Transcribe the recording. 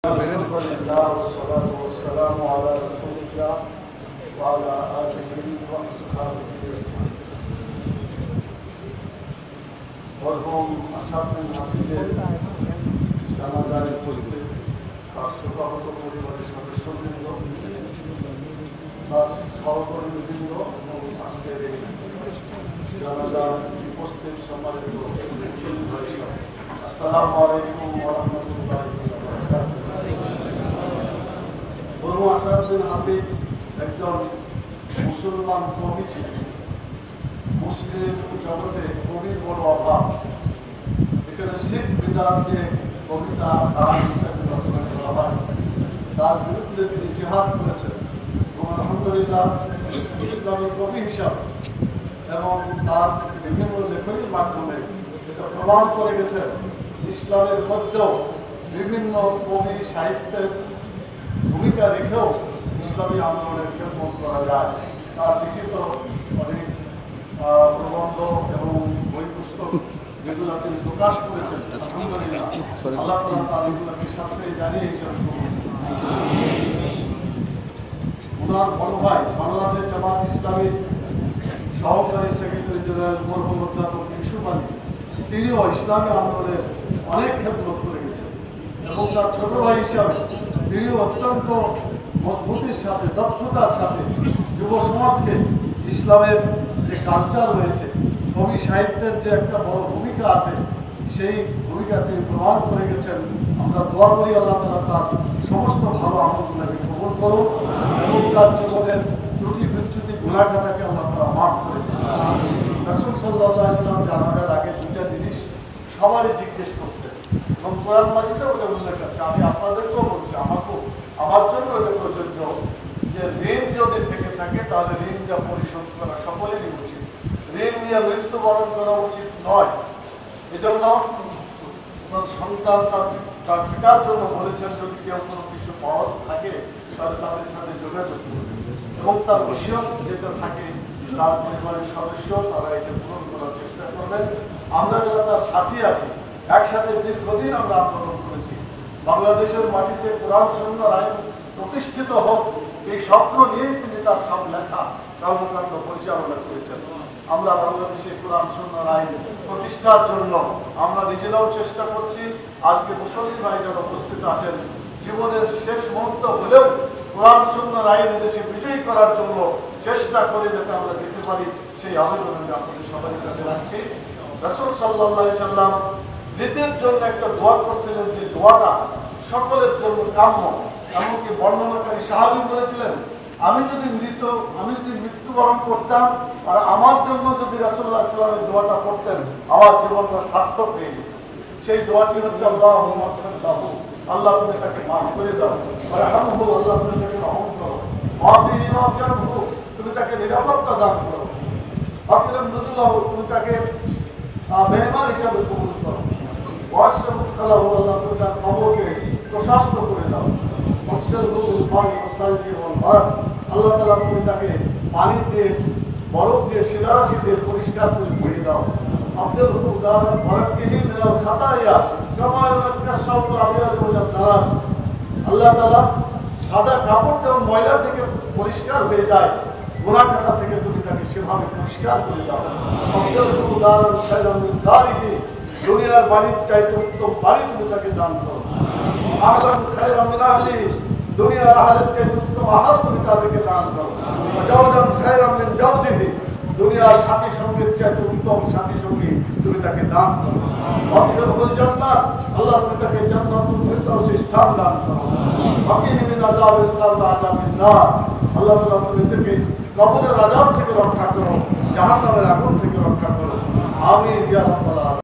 والصلاة والسلام على رسول الله وعلى آله وأصحابه أجمعين. মরহুম আসাদুল হাফিজের জানাজার উপস্থিত তার শোকাহত পরিবারের সদস্যবৃন্দ, তার সহকর্মীবৃন্দ এবং আজকের এই জানাজার উপস্থিত সম্মানিত মুসলিম ভাইরা, আসসালামু আলাইকুম ওয়া রাহমাতুল্লাহি ওয়া বারাকাতুহু। মরহুম আসাদুল হাফিজ একজন মুসলমান কবি ছিলেন। মুসলিম জগতে কবির বড় অভাব। এখানে শিখ বিদাত যে কবিতা গান ইত্যাদি রচনা করা হয়, তার বিরুদ্ধে তিনি জিহাদ করেছেন এবং আলহামদুলিল্লাহ ইসলামী কবি হিসাবে এবং তার বিভিন্ন লেখনীর মাধ্যমে এটা প্রমাণ করে গেছেন ইসলামের মধ্যেও বিভিন্ন কবি সাহিত্যের ভূমিকা রেখেও ইসলামী আন্দোলনের খেদমত করা যায়। তার লিখিত অনেক প্রবন্ধ এবং বই পুস্তক যেগুলো তিনি প্রকাশ করেছেন, আল্লাহ তাআলা তার এগুলোকে সাথে জানিয়ে ওনার বড় ভাই বাংলাদেশ জামাত ইসলামীর সহকারী সেক্রেটারি জেনারেল মরহুম অধ্যাপক ইউসুফ আলী, তিনিও ইসলামী আন্দোলনের অনেক খেদমত করে গেছেন এবং তার ছোট ভাই হিসাবে তিনিও অত্যন্ত মজবুতির সাথে দক্ষতার সাথে যুব সমাজকে ইসলামের যে কালচার রয়েছে, কবি সাহিত্যের যে একটা বড় ভূমিকা আছে, সেই ভূমিকা তিনি প্রমাণ করে গেছেন। আমরা দোয়া করি আল্লাহ তাআলা তার সমস্ত ভালো আমলগুলোকে কবুল করুন এবং তার জীবনের ত্রুটি বিচ্যুতি গুনাহটাকে আল্লাহ তাআলা মাফ করে দিন। রাসূল সাল্লাল্লাহু আলাইহি ওয়াসাল্লাম জানাজার আগে দুইটা জিনিস সবারই জিজ্ঞেস করতেন এবং কোরআন মাজিদে ওটা উল্লেখ আছে। আমি আপনাদেরকেও বলছি, আমার জন্য এটা প্রযোজ্য যে ঋণ যদি থেকে থাকে তাহলে ঋণ যা পরিশোধ করা সকলেরই উচিত। ঋণ নিয়ে মৃত্যুবরণ করা উচিত নয়। এজন্য সন্তান তার পিতার জন্য বলেছেন যদি কেউ কোনো কিছু পাওয়ার থাকে তাহলে তাদের সাথে যোগাযোগ করবে এবং তার ওসিয়ত যেটা থাকে তার পরিবারের সদস্য তারা এটা পূরণ করার চেষ্টা করবেন। আমরা যারা তার সাথী আছি, একসাথে দীর্ঘদিন আমরা আন্দোলন করেছি, বাংলাদেশের মাটিতে কোরআন সুন্নাহর আইন প্রতিষ্ঠিত হোক এই স্বপ্ন নিয়েই তিনি তার সব লেখা কর্মকাণ্ড পরিচালনা করেছেন। আমরা বাংলাদেশে কোরআন সুন্নাহর আইন প্রতিষ্ঠার জন্য আমরা নিজেরাও চেষ্টা করছি। আজকে মুসলিম ভাই যারা উপস্থিত আছেন, জীবনের শেষ মুহূর্ত হলেও কোরআন সুন্নাহর আইন দেশে বিজয়ী করার জন্য চেষ্টা করে যাতে আমরা দিতে পারি, সেই আবেদন আমি আপনাদের সবার কাছে রাখছি। রাসূল সাল্লাল্লাহু আলাইহি সাল্লাম মৃতের জন্য একটা দোয়া করছিলেন, যে দোয়াটা সকলের জন্য কাম্য। এমনকি বর্ণনাকারী সাহাবী বলেছিলেন, আমি যদি মৃত্যুবরণ করতাম আর আমার জন্য যদি রাসূলুল্লাহ সাল্লাল্লাহু আলাইহি ওয়াসাল্লামের দোয়াটা করতেন, আমার জীবনটা সার্থক হয়ে যেত। সেই দোয়াটি হচ্ছে আল্লাহুম্মা ইগফিরলাহু, আল্লাহ তুমি তাকে মাফ করে দাও, ওয়ারহামহু, আল্লাহ তুমি তাকে রহম করো, ওয়াফিহি ওয়াফিহু, তুমি তাকে নিরাপত্তা দান করো, ওয়াকরিম নুজুলাহু, তুমি তাকে মেহমান হিসাবে কবুল করো, ওয়াসআ মুদখালাহু, আল্লাহ তুমি তার কবরকে প্রশস্ত করে দাও, আল্লাহ তাআলা তুমি তাকে পানি দিয়ে, বরফ দিয়ে, শিলারাশি দিয়ে পরিষ্কার করে ধুয়ে দাও। আব্দুল উদাহরণ ফরাক্কিহি মিনাল খাতায়া কামা ইয়াকাশাউল আবিয়াদ ওয়াল তারাস, আল্লাহ তাআলা সাদা কাপড় যেমন ময়লা থেকে পরিষ্কার হয়ে যায়, গুনাহ খাতা থেকে তুমি তাকে সেভাবে পরিষ্কার করে দাও। আব্দুল উদাহরণ খায়রুম মিন দারিহি, দুনিয়ার বাড়ির চাইতে উত্তম বাড়ি তুমি তাকে দান করো। আহলান খায়রুম মিন আহলি, দুনিয়ার আহলের চাইতে উত্তম আহল তুমি তাদেরকে দান করো। ওয়াজাওজান খায়রুম মিন জাওজিহি, দুনিয়ার সাথী সঙ্গীর চাইতে উত্তম সাথী সঙ্গী তুমি তাকে দান করো। ওয়াকিলহুল জান্নাত, আল্লাহ তুমি তাকে জান্নাতুল ফিরদাউসে স্থান দান করো। ওয়াকিহি মিন আযাবিল কবর আযাবিন নার, আল্লাহ তুমি তাকে কবরের আযাব থেকে রক্ষা করো, জাহান্নামের আগুন থেকে রক্ষা করো। আমিন ইয়া রাব্বাল আলামিন।